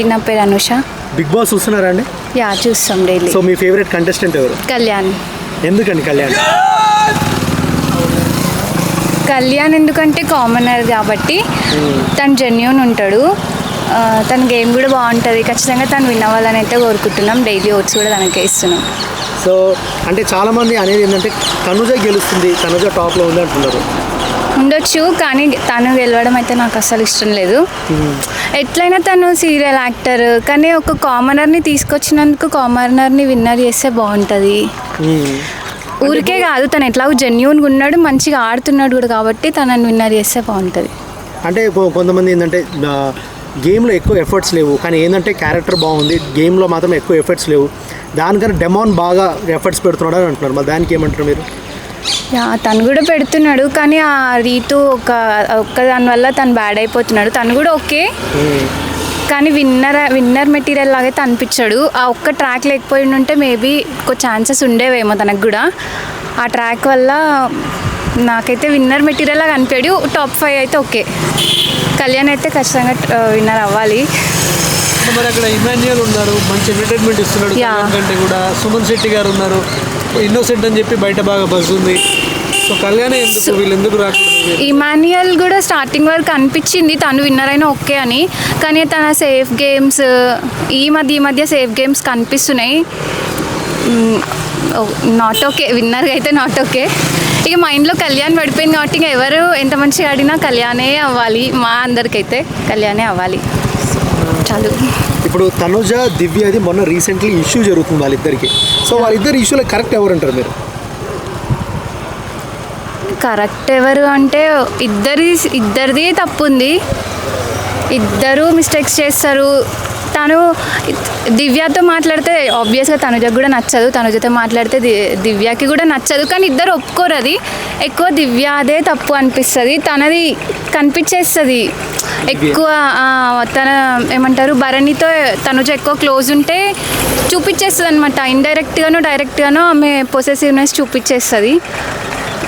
నా పేరు Anusha. Big boss చూస్తున్నారా అండి? యా, చూస్తాం డైలీ. సో మీ ఫేవరెట్ కంటెస్టెంట్ ఎవరు? కళ్యాణ్. ఎందుకండి కళ్యాణ్? కళ్యాణ్ ఎందుకంటే కామనర్ కాబట్టి తను జెన్యూన్ ఉంటాడు. తన గేమ్ కూడా బాగుంటుంది. ఖచ్చితంగా తను విన్ అవ్వాలని అయితే కోరుకుంటున్నాం. డైలీ ఓట్స్ కూడా తనకే ఇస్తున్నాం. సో అంటే చాలామంది అనేది ఏంటంటే తనుజ గెలుస్తుంది, తనుజ టాప్లో ఉంది అంటున్నారు. ఉండొచ్చు, కానీ తను గెలవడం అయితే నాకు అసలు ఇష్టం లేదు. ఎట్లయినా తను సీరియల్ యాక్టర్, కానీ ఒక కామనర్ని తీసుకొచ్చినందుకు కామనర్ని విన్నర్ చేస్తే బాగుంటుంది. ఊరికే కాదు, తను ఎట్లాగో జెన్యూన్గా ఉన్నాడు, మంచిగా ఆడుతున్నాడు కూడా, కాబట్టి తనని విన్నర్ చేస్తే బాగుంటుంది. అంటే కొంతమంది ఏంటంటే గేమ్లో ఎక్కువ ఎఫర్ట్స్ లేవు, కానీ ఏంటంటే క్యారెక్టర్ బాగుంది, గేమ్లో మాత్రం ఎక్కువ ఎఫర్ట్స్ లేవు, దానికన్నా డెమాన్ బాగా ఎఫర్ట్స్ పెడుతున్నాడు అని అంటున్నారు. మరి దానికి ఏమంటారు మీరు? తను కూడా పెడుతున్నాడు, కానీ ఆ రీతు ఒక్క దానివల్ల తను బ్యాడ్ అయిపోతున్నాడు. తను కూడా ఓకే, కానీ విన్నర్ మెటీరియల్ లాగైతే అనిపించాడు. ఆ ఒక్క ట్రాక్ లేకపోయి ఉంటే మేబీ ఛాన్సెస్ ఉండేవేమో తనకు కూడా. ఆ ట్రాక్ వల్ల నాకైతే విన్నర్ మెటీరియల్ లాగా అనిపాడు. టాప్ 5 అయితే ఓకే. కళ్యాణ్ అయితే ఖచ్చితంగా విన్నర్ అవ్వాలి. మరి అక్కడ ఇమాన్యుయల్ ఉన్నారు, మంచి ఎంటర్టైన్మెంట్ ఇస్తున్నాడు. కంటే కూడా సుమన్ శెట్టి గారు ఉన్నారు, ఇన్నోసెంట్ అని చెప్పి బయట బాగా బజ్ ఉంది. సో కళ్యాణ్ ఎందుకు వీళ్ళెందుకు రాకూడదు? ఇమాన్యుయల్ కూడా స్టార్టింగ్ వరకు అనిపించింది తను విన్నర్ అయినా ఓకే అని, కానీ తన సేఫ్ గేమ్స్ ఈ మధ్య సేఫ్ గేమ్స్ కనిపిస్తున్నాయి. నాట్ ఓకే, విన్నర్గా అయితే నాట్ ఓకే. ఇక మైండ్లో కళ్యాణ్ పడిపోయింది కాబట్టి ఇక ఎవరు ఎంత మంచిగా ఆడినా కళ్యాణే అవ్వాలి. మా అందరికైతే కళ్యాణే అవ్వాలి చాలు. ఇప్పుడు తనుజ దివ్యది మొన్న రీసెంట్లీ ఇష్యూ జరుగుతుంది వాళ్ళిద్దరికి. సో వాళ్ళిద్దరు ఇష్యూలో కరెక్ట్ ఎవరు అంటారు మీరు? కరెక్ట్ ఎవరు అంటే ఇద్దరిది తప్పు ఉంది. ఇద్దరు మిస్టేక్స్ చేస్తారు. తను దివ్యతో మాట్లాడితే ఆబ్వియస్గా తనుజకు కూడా నచ్చదు, తనుజతో మాట్లాడితే దివ్యకి కూడా నచ్చదు, కానీ ఇద్దరు ఒప్పుకోరు. అది ఎక్కువ దివ్య అదే తప్పు అనిపిస్తుంది, తనది కనిపించేస్తుంది ఎక్కువ. తన ఏమంటారు, భరణితో తనుజ ఎక్కువ క్లోజ్ ఉంటే చూపించేస్తుంది అనమాట. ఇండైరెక్ట్గానో డైరెక్ట్గానో ఆమె పొసెసివ్నెస్ చూపించేస్తుంది.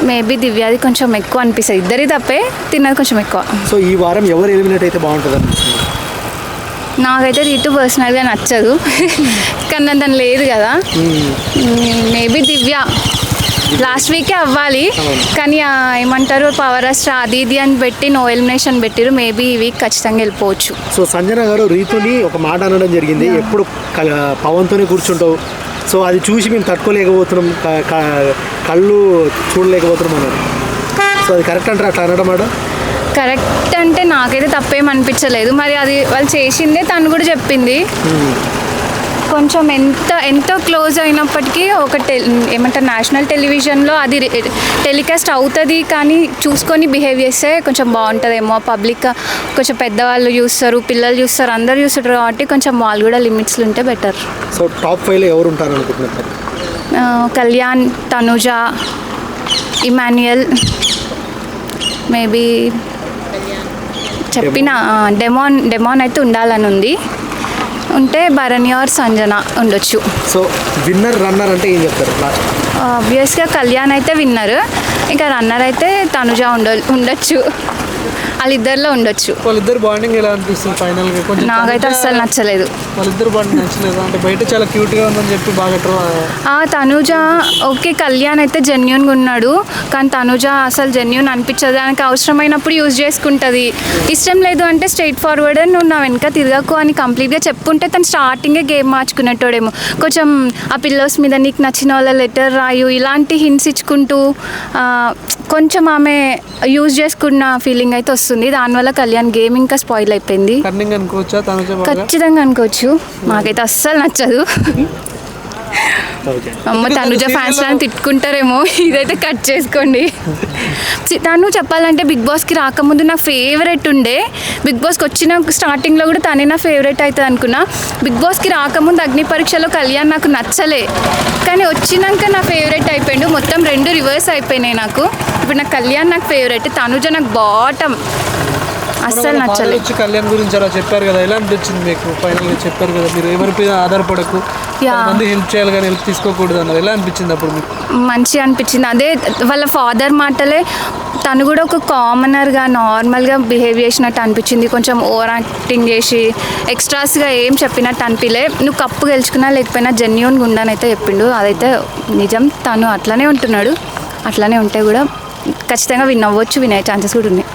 మేబీ దివ్యాది కొంచెం ఎక్కువ అనిపిస్తుంది. ఇద్దరి తప్పే, తిన్నది కొంచెం ఎక్కువ. సో ఈ వారం ఎవరు ఎలిమినేట్ అయితే బాగుంటుంది అనిపిస్తుంది? నాకైతే రీతు పర్సనల్గా నచ్చదు, కానీ తను లేదు కదా. మేబీ దివ్య లాస్ట్ వీకే అవ్వాలి, కానీ ఏమంటారు పవర్ స్టార్ అది ఇది అని పెట్టి నో ఎలిమినేషన్ పెట్టిరు. మేబీ ఈ వీక్ ఖచ్చితంగా వెళ్ళిపోవచ్చు. సో సంజన గారు రీతుని ఒక మాట అనడం జరిగింది, ఎప్పుడు పవన్తోనే కూర్చుంటావు, సో అది చూసి మేము తట్టుకోలేకపోతున్నాం, కళ్ళు చూడలేకపోతున్నాం అన్నారు. సో అది కరెక్ట్ అంటారు అట్లా అనడం? మాట కరెక్ట్ అంటే నాకైతే తప్పేం అనిపించలేదు. మరి అది వాళ్ళు చేసిందే తను కూడా చెప్పింది. కొంచెం ఎంతో క్లోజ్ అయినప్పటికీ ఒక ఏమంటారు నేషనల్ టెలివిజన్లో అది టెలికాస్ట్ అవుతుంది, కానీ చూసుకొని బిహేవ్ చేస్తే కొంచెం బాగుంటుందేమో. పబ్లిక్ కొంచెం పెద్దవాళ్ళు చూస్తారు, పిల్లలు చూస్తారు, అందరు చూస్తారు కాబట్టి కొంచెం వాళ్ళు కూడా లిమిట్స్లో ఉంటే బెటర్. సో టాప్ 5లో ఎవరు ఉంటారు అనుకుంటున్నారు? కళ్యాణ్, తనుజ, ఇమాన్యుయల్, మేబీ చెప్పిన డెమాన్ అయితే ఉండాలని ఉంది. ఉంటే భరణి ఆర్ సంజన ఉండొచ్చు. సో విన్నర్ రన్నర్ అంటే ఏం చెప్తారు? ఆబ్వియస్గా కళ్యాణ్ అయితే విన్నర్, ఇంకా రన్నర్ అయితే తనుజ ఉండొచ్చు. వాళ్ళిద్దరిలో ఉండొచ్చు. వాళ్ళిద్దరు బాండింగ్ ఎలా అనిపిస్తుంది ఫైనల్గా? కొంచెం నాకైతే అస్సలు నచ్చలేదు. వాళ్ళిద్దరు బాండింగ్ నచ్చలేదు అంటే బయట చాలా క్యూట్గా ఉందని చెప్పి బాగా తనుజ ఓకే, కళ్యాణ్ అయితే జెన్యూన్గా ఉన్నాడు, కానీ తనుజ అసలు జెన్యూన్ అనిపించదు. దానికి అవసరమైనప్పుడు యూజ్ చేసుకుంటుంది. ఇష్టం లేదు అంటే స్ట్రైట్ ఫార్వర్డ్ నువ్వు నా వెనక తిరగకు అని కంప్లీట్గా చెప్పుంటే తను స్టార్టింగే గేమ్ మార్చుకునేటోడేమో. కొంచెం ఆ పిల్లోస్ మీద నీకు నచ్చిన వాళ్ళ లెటర్ రాయు, ఇలాంటి హింట్స్ ఇచ్చుకుంటూ కొంచెం ఆమె యూజ్ చేసుకున్న ఫీలింగ్ అయితే వస్తుంది. దానివల్ల కళ్యాణ్ గేమ్ ఇంకా స్పాయిల్ అయిపోయింది. ఖచ్చితంగా అనుకోవచ్చు. నాకైతే అస్సలు నచ్చదు. అమ్మ తనుజ ఫ్యాన్స్ అని తిట్టుకుంటారేమో, ఇదైతే కట్ చేసుకోండి. తను చెప్పాలంటే బిగ్ బాస్కి రాకముందు నాకు ఫేవరెట్ ఉండే. బిగ్ బాస్కి వచ్చిన స్టార్టింగ్లో కూడా తనే నా ఫేవరెట్ అవుతుంది అనుకున్నా. బిగ్ బాస్కి రాకముందు అగ్ని పరీక్షలో కళ్యాణ్ నాకు నచ్చలే, కానీ వచ్చినాక నా ఫేవరెట్ అయిపోయిండు. మొత్తం 2 రివర్స్ అయిపోయినాయి నాకు. ఇప్పుడు నాకు కళ్యాణ్ నాకు ఫేవరెట్, తనుజ నాకు బాటమ్. అస్సలు నచ్చలేదు. వచ్చి కళ్యాణ్ గురించి అలా చెప్పారు కదా, ఎలా అనిపించింది మీకు? ఫైనల్గా చెప్పారు కదా మీరు ఎవరిపై ఆధారపడకు, మంది హెల్ప్ చేయాలి కానీ హెల్ప్ తీసుకోకూడదు అన్నారు. ఎలా అనిపించింది అప్పుడు మీకు? మంచిగా అనిపించింది. అదే వాళ్ళ ఫాదర్ మాటలే, తను కూడా ఒక కామనర్గా నార్మల్గా బిహేవ్ చేసినట్టు అనిపించింది. కొంచెం ఓవర్ యాక్టింగ్ చేసి ఎక్స్ట్రాస్గా ఏం చెప్పినట్టు అనిపించలే. నువ్వు కప్పు గెలుచుకున్నా లేకపోయినా జెన్యూన్గా ఉండని అయితే చెప్పిండు. అదైతే నిజం. తను అట్లానే ఉంటున్నాడు. అట్లానే ఉంటే కూడా ఖచ్చితంగా విన్ అవ్వచ్చు, వినే ఛాన్సెస్ కూడా ఉన్నాయి.